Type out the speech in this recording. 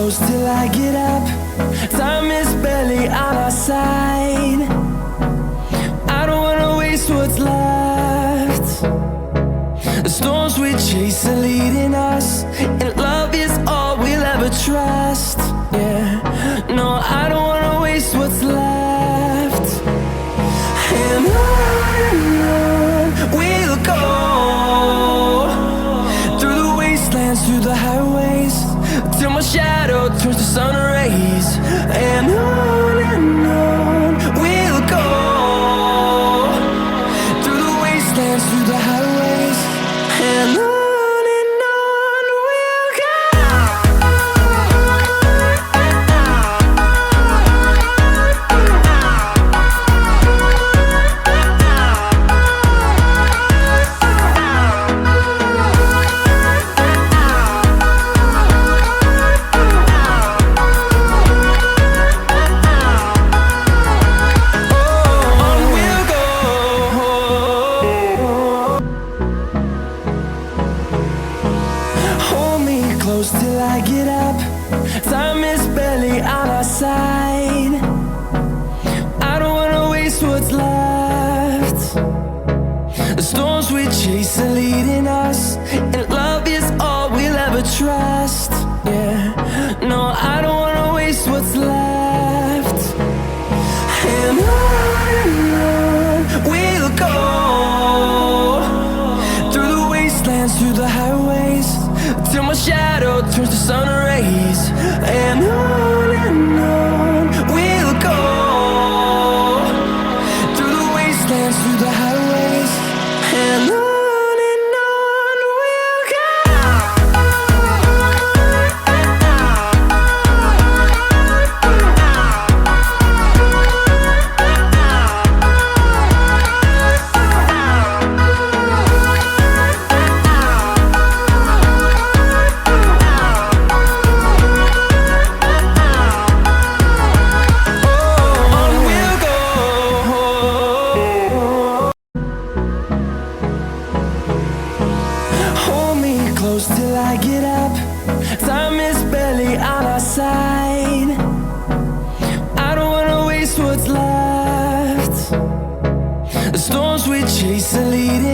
close till I get up. Time is barely on our side. I don't wanna waste what's left. The storms we chase are leading us, and love is all we'll ever trust. Yeah, no, I don't wanna waste what's left. And on we'll go, through the wastelands, through the highways, till my shadow turns to sun rays. And on we'll go, through the wastelands, through the highways, and on we'll go. Hold me close till I get up. Time is barely on our side. I don't wanna waste what's left. The storms we chase are leading us, and love is all we'll ever trust. Yeah, no, I don't wanna waste what's left. And on we'll go, through the wastelands, through the highways, till my shadow turns to sun rays. And on we'll go, through the wastelands, through the highways, and on we'll go. Hold me close till I get up. Time is barely on our side. I don't wanna waste what's left. The storms we chase are leading